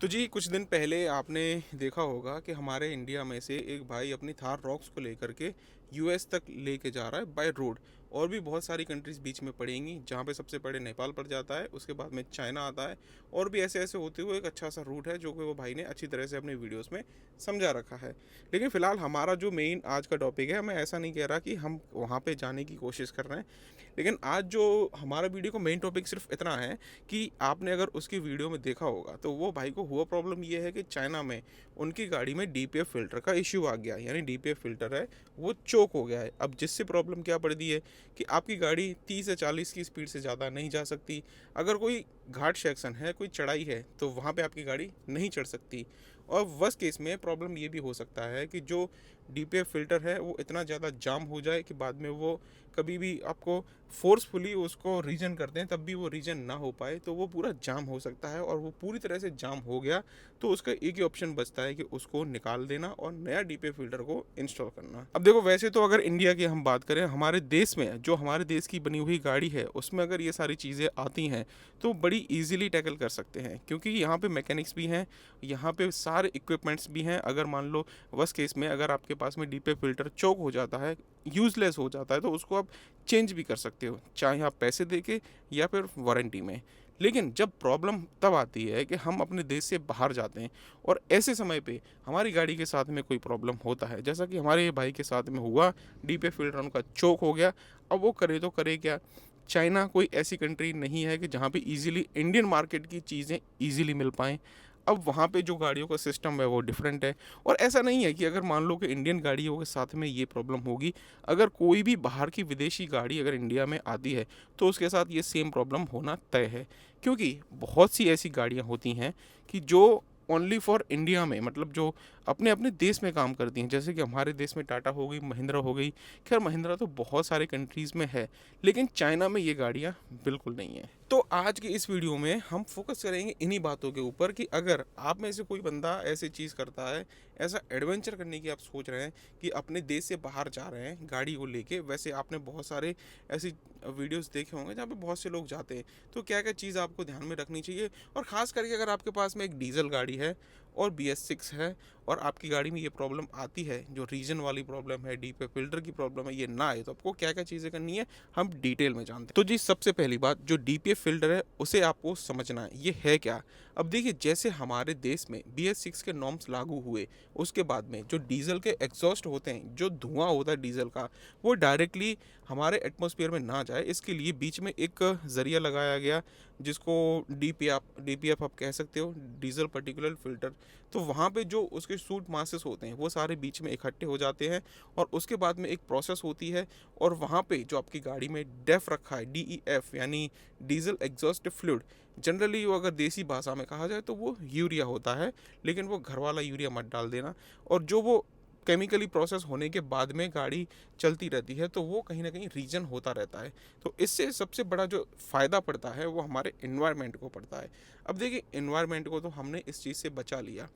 तो जी, कुछ दिन पहले आपने देखा होगा कि हमारे इंडिया में से एक भाई अपनी थार रॉक्स को लेकर के यूएस तक लेके जा रहा है बाय रोड। और भी बहुत सारी कंट्रीज बीच में पड़ेंगी, जहाँ पे सबसे पहले नेपाल पड़ जाता है, उसके बाद में चाइना आता है। और भी ऐसे ऐसे होते हुए एक अच्छा सा रूट है जो कि वो भाई ने अच्छी तरह से अपने वीडियोस में समझा रखा है। लेकिन फ़िलहाल हमारा जो मेन आज का टॉपिक है, मैं ऐसा नहीं कह रहा कि हम वहाँ पे जाने की कोशिश कर रहे हैं। लेकिन आज जो हमारा वीडियो का मेन टॉपिक सिर्फ इतना है कि आपने अगर उसकी वीडियो में देखा होगा, तो वो भाई को हुआ प्रॉब्लम ये है कि चाइना में उनकी गाड़ी में डीपीएफ फ़िल्टर का इश्यू आ गया, यानी डीपीएफ फ़िल्टर है वो चोक हो गया है। अब जिससे प्रॉब्लम क्या पड़ दी है कि आपकी गाड़ी 30 या 40 की स्पीड से ज़्यादा नहीं जा सकती। अगर कोई घाट सेक्शन है, कोई चढ़ाई है, तो वहाँ पे आपकी गाड़ी नहीं चढ़ सकती। और वर्स्ट केस में प्रॉब्लम ये भी हो सकता है कि जो डीपीएफ फ़िल्टर है वो इतना ज़्यादा जाम हो जाए कि बाद में वो कभी भी आपको फ़ोर्सफुली उसको रीजन करते हैं तब भी वो रीजन ना हो पाए, तो वो पूरा जाम हो सकता है। और वो पूरी तरह से जाम हो गया तो उसका एक ही ऑप्शन बचता है कि उसको निकाल देना और नया डीपीएफ फ़िल्टर को इंस्टॉल करना। अब देखो, वैसे तो अगर इंडिया की हम बात करें, हमारे देश में जो हमारे देश की बनी हुई गाड़ी है उसमें अगर ये सारी चीज़ें आती हैं तो बड़ी ईजिली टैकल कर सकते हैं, क्योंकि यहाँ पे मैकेनिक्स भी हैं, यहाँ पे सारे इक्विपमेंट्स भी हैं। अगर मान लो वर्स्ट केस में अगर आपके पास में डीपीएफ फ़िल्टर चोक हो जाता है, यूज़लेस हो जाता है, तो उसको आप चेंज भी कर सकते हो, चाहे आप पैसे दे के या फिर वारंटी में। लेकिन जब प्रॉब्लम तब आती है कि हम अपने देश से बाहर जाते हैं और ऐसे समय पे हमारी गाड़ी के साथ में कोई प्रॉब्लम होता है, जैसा कि हमारे भाई के साथ में हुआ, डीपीएफ फ़िल्टर उनका चोक हो गया। अब वो करे तो करे क्या? चाइना कोई ऐसी कंट्री नहीं है कि जहाँ पे ईज़िली इंडियन मार्केट की चीज़ें ईज़िली मिल पाएँ। अब वहाँ पे जो गाड़ियों का सिस्टम है वो डिफरेंट है। और ऐसा नहीं है कि अगर मान लो कि इंडियन गाड़ियों के साथ में ये प्रॉब्लम होगी, अगर कोई भी बाहर की विदेशी गाड़ी अगर इंडिया में आती है तो उसके साथ ये सेम प्रॉब्लम होना तय है। क्योंकि बहुत सी ऐसी गाड़ियाँ होती हैं कि जो ओनली फॉर इंडिया में, मतलब जो अपने अपने देश में काम करती हैं, जैसे कि हमारे देश में टाटा हो गई, महिंद्रा हो गई। खैर, महिंद्रा तो बहुत सारे कंट्रीज़ में है, लेकिन चाइना में ये गाड़ियाँ बिल्कुल नहीं है। तो आज की इस वीडियो में हम फोकस करेंगे इन्हीं बातों के ऊपर कि अगर आप में से कोई बंदा ऐसी चीज़ करता है, ऐसा एडवेंचर करने की आप सोच रहे हैं कि अपने देश से बाहर जा रहे हैं गाड़ी को लेके। वैसे आपने बहुत सारे ऐसी वीडियोस देखे होंगे जहाँ पे बहुत से लोग जाते हैं, तो क्या क्या चीज़ आपको ध्यान में रखनी चाहिए। और ख़ास करके अगर आपके पास में एक डीजल गाड़ी है और BS6 है और आपकी गाड़ी में ये प्रॉब्लम आती है, जो रीजन वाली प्रॉब्लम है, डीपीएफ फ़िल्टर की प्रॉब्लम है, ये ना आए, तो आपको क्या क्या चीज़ें करनी है हम डिटेल में जानते हैं। तो जी, सबसे पहली बात, जो डीपीएफ फ़िल्टर है उसे आपको समझना है ये है क्या। अब देखिए, जैसे हमारे देश में BS6 के नॉर्म्स लागू हुए, उसके बाद में जो डीजल के एग्जॉस्ट होते हैं, जो धुआं होता है डीजल का, वो डायरेक्टली हमारे एटमॉस्फेयर में ना जाए, इसके लिए बीच में एक ज़रिया लगाया गया जिसको डीपीएफ आप कह सकते हो, डीजल पर्टिकुलर फ़िल्टर। तो वहाँ पे जो उसके सूट मासेस होते हैं वो सारे बीच में इकट्ठे हो जाते हैं और उसके बाद में एक प्रोसेस होती है। और वहाँ पे जो आपकी गाड़ी में डेफ रखा है, DEF यानी डीजल एग्जॉस्ट फ्लूइड, जनरली वो अगर देसी भाषा में कहा जाए तो वो यूरिया होता है, लेकिन वो घर वाला यूरिया मत डाल देना। और जो वो केमिकली प्रोसेस होने के बाद में गाड़ी चलती रहती है तो वो कहीं ना कहीं रीजन होता रहता है। तो इससे सबसे बड़ा जो फ़ायदा पड़ता है वो हमारे इन्वायरमेंट को पड़ता है। अब देखिए, इन्वायरमेंट को तो हमने इस चीज़ से बचा लिया,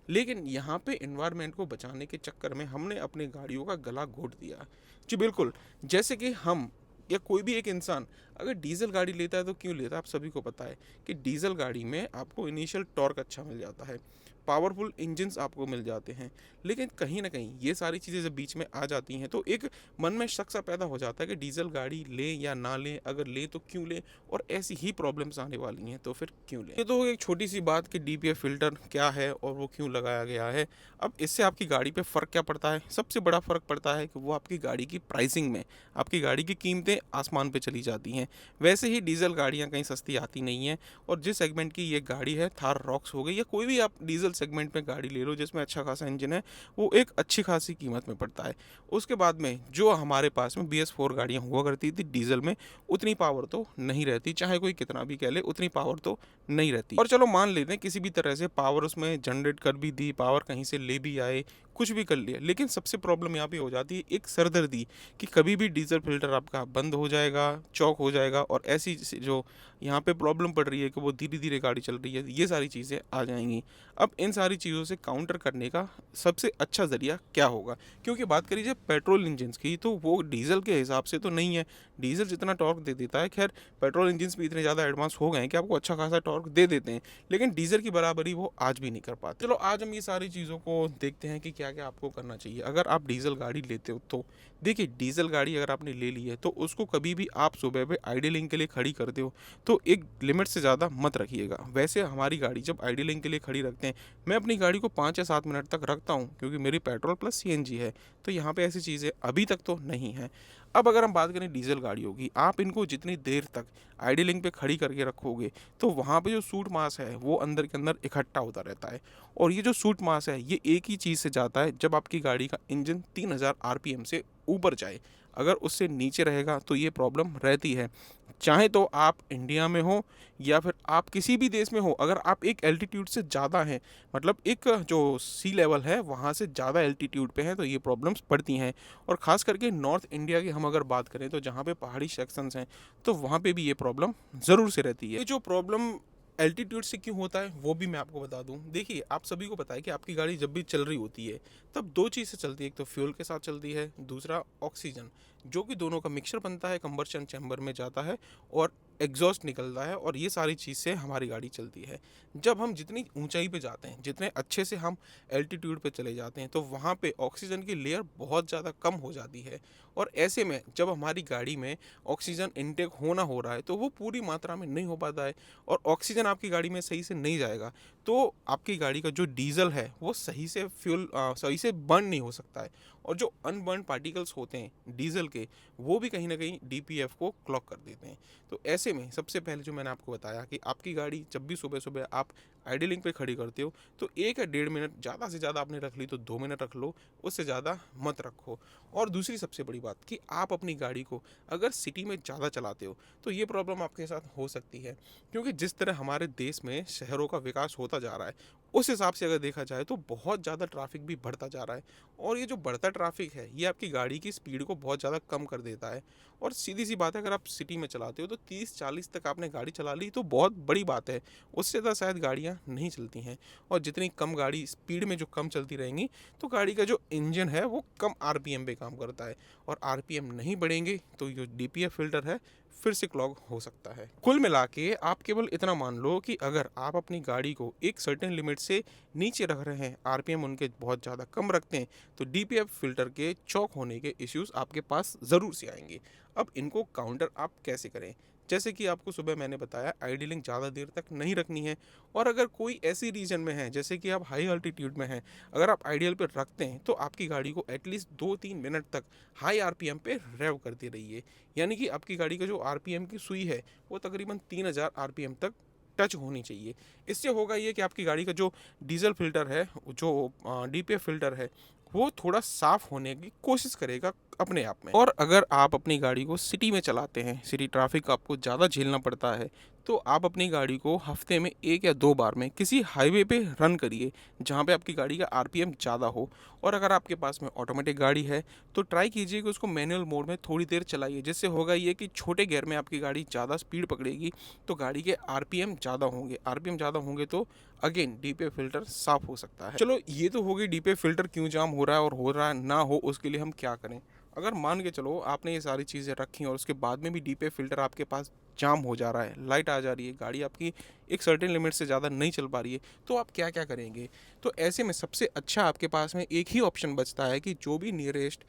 लेकिन यहाँ पे इन्वायरमेंट को बचाने के चक्कर में हमने अपनी गाड़ियों का गला घोट दिया। जी बिल्कुल। जैसे कि हम या कोई भी एक इंसान अगर डीजल गाड़ी लेता है तो क्यों लेता है, आप सभी को पता है कि डीजल गाड़ी में आपको इनिशियल टॉर्क अच्छा मिल जाता है, पावरफुल इंजन्स आपको मिल जाते हैं। लेकिन कहीं ना कहीं ये सारी चीज़ें जब बीच में आ जाती हैं तो एक मन में शक सा पैदा हो जाता है कि डीजल गाड़ी लें या ना लें, अगर लें तो क्यों लें, और ऐसी ही प्रॉब्लम्स आने वाली हैं तो फिर क्यों लें। ये तो एक छोटी सी बात कि डीपीएफ फ़िल्टर क्या है और वो क्यों लगाया गया है। अब इससे आपकी गाड़ी पे फ़र्क क्या पड़ता है? सबसे बड़ा फ़र्क पड़ता है कि वो आपकी गाड़ी की प्राइसिंग में, आपकी गाड़ी की कीमतें आसमान पे चली जाती हैं। वैसे ही डीजल गाड़ियाँ कहीं सस्ती आती नहीं हैं। और जिस सेगमेंट की ये गाड़ी है, थार रॉक्स हो गई या कोई भी आप डीजल सेगमेंट में गाड़ी ले लो जिसमें अच्छा खासा इंजन है, वो एक अच्छी खासी कीमत में पड़ता है। उसके बाद में जो हमारे पास में BS4 गाड़ियाँ हुआ करती थी डीजल में, उतनी पावर तो नहीं रहती, चाहे कोई कितना भी कह ले, उतनी पावर तो नहीं रहती। और चलो मान लेते हैं किसी भी तरह से पावर उसमें जनरेट कर भी दी, पावर कहीं से ले भी आए, कुछ भी कर लिया, लेकिन सबसे प्रॉब्लम यहाँ पे हो जाती है एक सरदर्दी कि कभी भी डीजल फिल्टर आपका बंद हो जाएगा, चौक हो हो जाएगा और ऐसी जो यहाँ पे प्रॉब्लम पड़ रही है कि वो धीरे-धीरे गाड़ी चल रही है, ये सारी चीज़ें आ जाएँगी। अब इन सारी चीज़ों से काउंटर करने का सबसे अच्छा ज़रिया क्या होगा? क्योंकि बात करी जाए पेट्रोल इंजन्स की, तो वो डीज़ल के हिसाब से तो नहीं है। डीज़ल जितना टॉर्क दे देता है, ख़ैर पेट्रोल इंजन्स भी इतने ज़्यादा एडवांस हो गए हैं कि आपको अच्छा खासा टॉर्क दे देते हैं, लेकिन डीज़ल की बराबरी वो आज भी नहीं कर पाते। चलो आज हम ये सारी चीज़ों को देखते हैं कि क्या-क्या आपको करना चाहिए। अगर आप डीज़ल गाड़ी लेते हो तो देखिए, डीज़ल गाड़ी अगर आपने ले ली है तो उसको कभी भी आप सुबह पे आइडलिंग के लिए खड़ी करते हो तो एक लिमिट से ज़्यादा मत रखिएगा। वैसे हमारी गाड़ी जब आइडलिंग के लिए खड़ी रखते हैं, मैं अपनी गाड़ी को 5 या 7 मिनट तक रखता हूँ क्योंकि मेरी पेट्रोल प्लस सीएनजी है, तो यहाँ पे ऐसी चीज़ें अभी तक तो नहीं हैं। अब अगर हम बात करें डीज़ल गाड़ियों की, आप इनको जितनी देर तक आइडलिंग पे खड़ी करके रखोगे, तो वहाँ पे जो सूट मास है वो अंदर के अंदर इकट्ठा होता रहता है और ये जो सूट मास है ये एक ही चीज़ से जाता है, जब आपकी गाड़ी का इंजन 3000 आरपीएम से ऊपर जाए। अगर उससे नीचे रहेगा तो ये प्रॉब्लम रहती है। चाहे तो आप इंडिया में हो या फिर आप किसी भी देश में हो, अगर आप एक एल्टीट्यूड से ज़्यादा हैं, मतलब एक जो सी लेवल है वहाँ से ज़्यादा एल्टीट्यूड पे हैं, तो ये प्रॉब्लम्स पड़ती हैं। और ख़ास करके नॉर्थ इंडिया की हम अगर बात करें तो जहाँ पे पहाड़ी सेक्शंस हैं, तो वहाँ पे भी ये प्रॉब्लम ज़रूर से रहती है। ये जो प्रॉब्लम एल्टीट्यूड से क्यों होता है वो भी मैं आपको बता दूं। देखिए, आप सभी को पता है कि आपकी गाड़ी जब भी चल रही होती है तब दो चीज़ से चलती है, एक तो फ्यूल के साथ चलती है, दूसरा ऑक्सीजन, जो कि दोनों का मिक्सचर बनता है, कंबर्शन चैम्बर में जाता है और एग्जॉस्ट निकलता है और ये सारी चीज़ से हमारी गाड़ी चलती है। जब हम जितनी ऊंचाई पे जाते हैं, जितने अच्छे से हम एल्टीट्यूड पे चले जाते हैं, तो वहाँ पे ऑक्सीजन की लेयर बहुत ज़्यादा कम हो जाती है और ऐसे में जब हमारी गाड़ी में ऑक्सीजन इनटेक होना हो रहा है तो वो पूरी मात्रा में नहीं हो पाता है और ऑक्सीजन आपकी गाड़ी में सही से नहीं जाएगा, तो आपकी गाड़ी का जो डीजल है वो सही से बर्न नहीं हो सकता है और जो अनबर्न पार्टिकल्स होते हैं डीजल के, वो भी कहीं ना कहीं डीपीएफ को क्लॉक कर देते हैं। तो ऐसे में सबसे पहले जो मैंने आपको बताया कि आपकी गाड़ी जब भी सुबह सुबह आप आइडलिंग पे खड़ी करते हो तो 1 या 1.5 मिनट, ज़्यादा से ज़्यादा आपने रख ली तो 2 मिनट रख लो, उससे ज़्यादा मत रखो। और दूसरी सबसे बड़ी बात कि आप अपनी गाड़ी को अगर सिटी में ज़्यादा चलाते हो तो ये प्रॉब्लम आपके साथ हो सकती है, क्योंकि जिस तरह हमारे देश में शहरों का विकास होता जा रहा है उस हिसाब से अगर देखा जाए तो बहुत ज़्यादा ट्रैफिक भी बढ़ता जा रहा है और ये जो बढ़ता ट्रैफिक है ये आपकी गाड़ी की स्पीड को बहुत ज़्यादा कम कर देता है। और सीधी सी बात है, अगर आप सिटी में चलाते हो तो 30-40 तक आपने गाड़ी चला ली तो बहुत बड़ी बात है, उससे ज़्यादा शायद गाड़ियाँ नहीं चलती हैं। और जितनी कम गाड़ी स्पीड में जो कम चलती रहेंगी तो गाड़ी का जो इंजन है वो कम आरपीएम पे काम करता है और आरपीएम नहीं बढ़ेंगे तो जो डीपीएफ फिल्टर है फिर से क्लॉग हो सकता है। कुल मिला के आप केवल इतना मान लो कि अगर आप अपनी गाड़ी को एक सर्टेन लिमिट से नीचे रख रहे हैं, आरपीएम उनके बहुत ज़्यादा कम रखते हैं, तो डीपीएफ फिल्टर के चौक होने के इश्यूज़ आपके पास ज़रूर से आएंगे। अब इनको काउंटर आप कैसे करें? जैसे कि आपको सुबह मैंने बताया, आइडलिंग ज़्यादा देर तक नहीं रखनी है और अगर कोई ऐसी रीजन में है जैसे कि आप हाई अल्टीट्यूड में हैं, अगर आप आइडियल पे रखते हैं तो आपकी गाड़ी को एटलीस्ट 2-3 मिनट तक हाई आरपीएम पे रेव करते रहिए। यानी कि आपकी गाड़ी का जो आरपीएम की सुई है वो तकरीबन 3000 आरपीएम तक टच होनी चाहिए। इससे होगा ये कि आपकी गाड़ी का जो डीजल फिल्टर है, जो डीपीएफ फिल्टर है, वो थोड़ा साफ होने की कोशिश करेगा अपने आप में। और अगर आप अपनी गाड़ी को सिटी में चलाते हैं, सिटी ट्रैफिक आपको ज़्यादा झेलना पड़ता है, तो आप अपनी गाड़ी को हफ्ते में 1 या 2 बार में किसी हाईवे पे रन करिए जहाँ पे आपकी गाड़ी का आरपीएम ज़्यादा हो। और अगर आपके पास में ऑटोमेटिक गाड़ी है तो ट्राई कीजिए कि उसको मैनुअल मोड में थोड़ी देर चलाइए, जिससे होगा ये कि छोटे गियर में आपकी गाड़ी ज़्यादा स्पीड पकड़ेगी तो गाड़ी के आरपीएम ज़्यादा होंगे तो अगेन डीपीएफ फिल्टर साफ हो सकता है। चलो, ये तो हो गई डीपीएफ फिल्टर क्यों जाम हो रहा है और हो रहा है ना हो उसके लिए हम क्या करें। अगर मान के चलो आपने ये सारी चीज़ें रखी और उसके बाद में भी डीपीएफ फिल्टर आपके पास जाम हो जा रहा है, लाइट आ जा रही है, गाड़ी आपकी एक सर्टेन लिमिट से ज़्यादा नहीं चल पा रही है, तो आप क्या क्या करेंगे? तो ऐसे में सबसे अच्छा आपके पास में एक ही ऑप्शन बचता है कि जो भी नियरेस्ट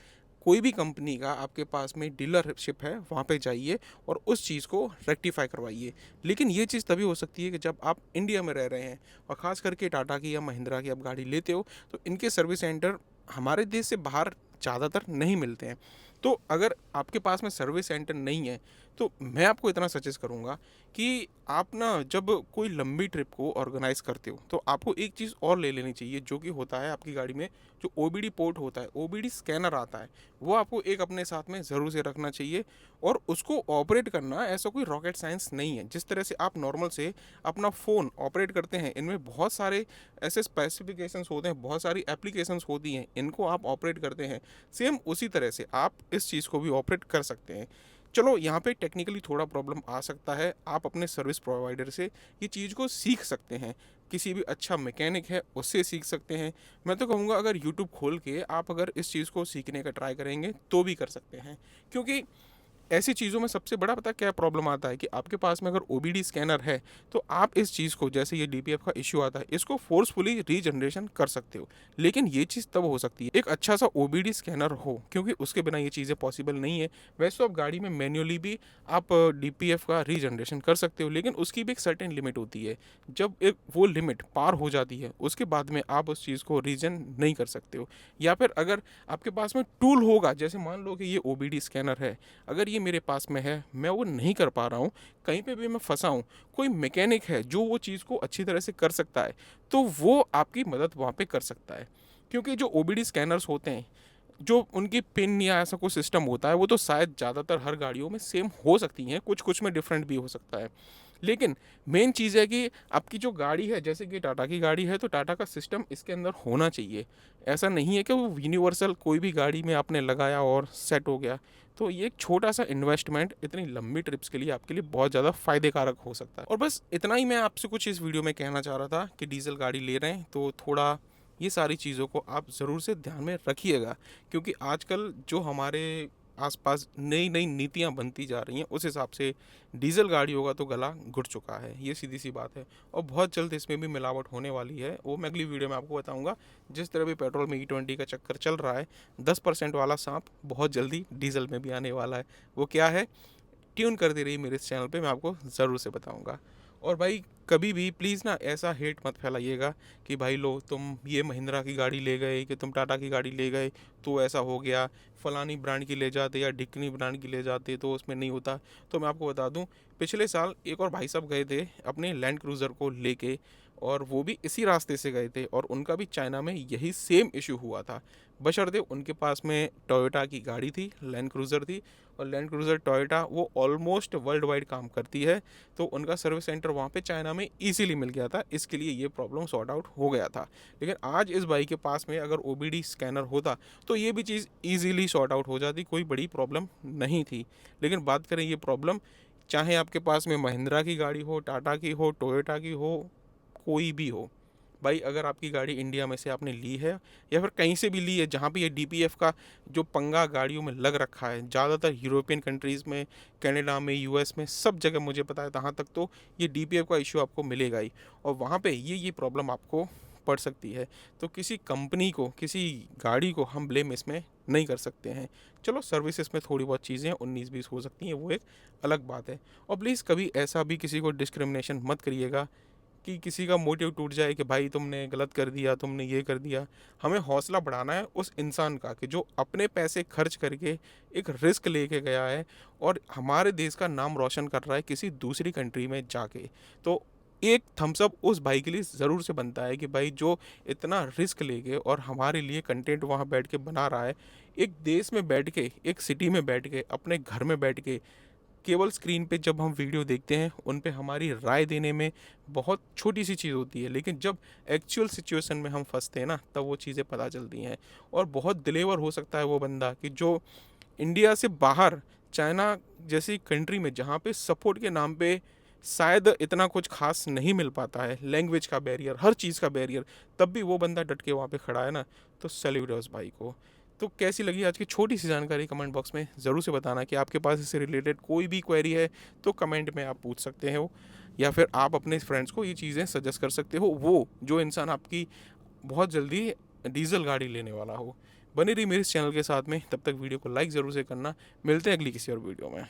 कोई भी कंपनी का आपके पास में डीलरशिप है वहाँ पे जाइए और उस चीज़ को रेक्टिफाई करवाइए। लेकिन ये चीज़ तभी हो सकती है कि जब आप इंडिया में रह रहे हैं और ख़ास करके टाटा की या महिंद्रा की आप गाड़ी लेते हो तो इनके सर्विस सेंटर हमारे देश से बाहर ज़्यादातर नहीं मिलते हैं। तो अगर आपके पास में सर्विस सेंटर नहीं है तो मैं आपको इतना सजेस्ट करूँगा कि आप ना जब कोई लंबी ट्रिप को ऑर्गेनाइज करते हो तो आपको एक चीज़ और ले लेनी चाहिए, जो कि होता है आपकी गाड़ी में जो ओबीडी पोर्ट होता है, ओबीडी स्कैनर आता है, वो आपको एक अपने साथ में ज़रूर से रखना चाहिए। और उसको ऑपरेट करना ऐसा कोई रॉकेट साइंस नहीं है। जिस तरह से आप नॉर्मल से अपना फ़ोन ऑपरेट करते हैं, इनमें बहुत सारे ऐसे स्पेसिफिकेशंस होते हैं, बहुत सारी एप्लीकेशंस होती हैं, इनको आप ऑपरेट करते हैं, सेम उसी तरह से आप इस चीज़ को भी ऑपरेट कर सकते हैं। चलो यहाँ पे टेक्निकली थोड़ा प्रॉब्लम आ सकता है, आप अपने सर्विस प्रोवाइडर से ये चीज़ को सीख सकते हैं, किसी भी अच्छा मैकेनिक है उससे सीख सकते हैं। मैं तो कहूँगा अगर यूट्यूब खोल के आप अगर इस चीज़ को सीखने का ट्राई करेंगे तो भी कर सकते हैं, क्योंकि ऐसी चीज़ों में सबसे बड़ा पता क्या प्रॉब्लम आता है कि आपके पास में अगर ओबीडी स्कैनर है तो आप इस चीज़ को, जैसे ये डीपीएफ का इश्यू आता है, इसको फोर्सफुली रीजनरेशन कर सकते हो। लेकिन ये चीज़ तब हो सकती है एक अच्छा सा ओबीडी स्कैनर हो, क्योंकि उसके बिना ये चीज़ें पॉसिबल नहीं है। वैसे तो आप गाड़ी में मैन्युअली भी आप डीपीएफ का रीजनरेशन कर सकते हो, लेकिन उसकी भी एक सर्टेन लिमिट होती है। जब एक वो लिमिट पार हो जाती है उसके बाद में आप उस चीज़ को रीजन नहीं कर सकते हो। या फिर अगर आपके पास में टूल होगा, जैसे मान लो कि ये ओबीडी स्कैनर है, अगर ये मेरे पास में है, मैं वो नहीं कर पा रहा हूँ, कहीं पे भी मैं फंसा हूँ, कोई मैकेनिक है जो वो चीज़ को अच्छी तरह से कर सकता है, तो वो आपकी मदद वहाँ पे कर सकता है। क्योंकि जो ओबीडी स्कैनर्स होते हैं, जो उनकी पिन या ऐसा कोई सिस्टम होता है, वो तो शायद ज़्यादातर हर गाड़ियों में सेम हो सकती हैं, कुछ कुछ में डिफरेंट भी हो सकता है। लेकिन मेन चीज़ है कि आपकी जो गाड़ी है, जैसे कि टाटा की गाड़ी है, तो टाटा का सिस्टम इसके अंदर होना चाहिए। ऐसा नहीं है कि वो यूनिवर्सल कोई भी गाड़ी में आपने लगाया और सेट हो गया। तो ये एक छोटा सा इन्वेस्टमेंट इतनी लंबी ट्रिप्स के लिए आपके लिए बहुत ज़्यादा फ़ायदेकारक हो सकता है। और बस इतना ही मैं आपसे कुछ इस वीडियो में कहना चाह रहा था कि डीजल गाड़ी ले रहे हैं तो थोड़ा ये सारी चीज़ों को आप ज़रूर से ध्यान में रखिएगा, क्योंकि आजकल जो हमारे आसपास नई नई नीतियाँ बनती जा रही हैं उस हिसाब से डीजल गाड़ी होगा तो गला घुट चुका है, ये सीधी सी बात है। और बहुत जल्द इसमें भी मिलावट होने वाली है, वो मैं अगली वीडियो में आपको बताऊंगा। जिस तरह भी पेट्रोल में E20 का चक्कर चल रहा है, 10% वाला सांप बहुत जल्दी डीजल में भी आने वाला है। वो क्या है, ट्यून करते रहिए मेरे इस चैनल पे, मैं आपको ज़रूर से बताऊंगा। और भाई कभी भी प्लीज़ ना ऐसा हेट मत फैलाइएगा कि भाई लो तुम ये महिंद्रा की गाड़ी ले गए, कि तुम टाटा की गाड़ी ले गए तो ऐसा हो गया, फलानी ब्रांड की ले जाते या ढिकनी ब्रांड की ले जाते तो उसमें नहीं होता। तो मैं आपको बता दूं, पिछले साल एक और भाई साहब गए थे अपने लैंड क्रूज़र को लेके, और वो भी इसी रास्ते से गए थे, और उनका भी चाइना में यही सेम इशू हुआ था। बशर्ते उनके पास में टोयोटा की गाड़ी थी, लैंड क्रूज़र थी, और लैंड क्रूज़र टोयोटा वो ऑलमोस्ट वर्ल्ड वाइड काम करती है, तो उनका सर्विस सेंटर वहाँ पे चाइना में इजीली मिल गया था, इसके लिए ये प्रॉब्लम सॉर्ट आउट हो गया था। लेकिन आज इस भाई के पास में अगर ओबीडी स्कैनर होता तो ये भी चीज़ इजीली सॉर्ट आउट हो जाती, कोई बड़ी प्रॉब्लम नहीं थी। लेकिन बात करें ये प्रॉब्लम, चाहे आपके पास में महिंद्रा की गाड़ी हो, टाटा की हो, टोयोटा की हो, कोई भी हो, भाई अगर आपकी गाड़ी इंडिया में से आपने ली है या फिर कहीं से भी ली है जहाँ पे ये डीपीएफ का जो पंगा गाड़ियों में लग रखा है, ज़्यादातर यूरोपियन कंट्रीज़ में, कनाडा में, यूएस में, सब जगह मुझे पता है तहाँ तक तो ये डीपीएफ का इशू आपको मिलेगा ही, और वहाँ पे ये प्रॉब्लम आपको पड़ सकती है। तो किसी कंपनी को, किसी गाड़ी को हम ब्लेम इसमें नहीं कर सकते हैं। चलो सर्विसेज में थोड़ी बहुत चीज़ें 19-20 हो सकती हैं, वो एक अलग बात है। और प्लीज़ कभी ऐसा भी किसी को डिस्क्रिमिनेशन मत करिएगा कि किसी का मोटिव टूट जाए कि भाई तुमने गलत कर दिया, तुमने ये कर दिया। हमें हौसला बढ़ाना है उस इंसान का कि जो अपने पैसे खर्च करके एक रिस्क लेके गया है और हमारे देश का नाम रोशन कर रहा है किसी दूसरी कंट्री में जाके। तो एक थम्स अप उस भाई के लिए ज़रूर से बनता है कि भाई जो इतना रिस्क लेके और हमारे लिए कंटेंट वहाँ बैठ के बना रहा है, एक देश में बैठ के, एक सिटी में बैठ के, अपने घर में बैठ के, केवल स्क्रीन पे जब हम वीडियो देखते हैं उन पे हमारी राय देने में बहुत छोटी सी चीज़ होती है, लेकिन जब एक्चुअल सिचुएशन में हम फंसते हैं ना, तब वो चीज़ें पता चलती हैं। और बहुत दिलेवर हो सकता है वो बंदा कि जो इंडिया से बाहर, चाइना जैसी कंट्री में जहाँ पे सपोर्ट के नाम पे शायद इतना कुछ खास नहीं मिल पाता है, लैंग्वेज का बैरियर, हर चीज़ का बैरियर, तब भी वो बंदा डट के वहाँ पे खड़ा है ना, तो सैल्यूट है उस भाई को। तो कैसी लगी आज की छोटी सी जानकारी, कमेंट बॉक्स में ज़रूर से बताना। कि आपके पास इससे रिलेटेड कोई भी क्वेरी है तो कमेंट में आप पूछ सकते हो, या फिर आप अपने फ्रेंड्स को ये चीज़ें सजेस्ट कर सकते हो, वो जो इंसान आपकी बहुत जल्दी डीजल गाड़ी लेने वाला हो। बनी रही मेरे इस चैनल के साथ में, तब तक वीडियो को लाइक ज़रूर से करना। मिलते हैं अगली किसी और वीडियो में।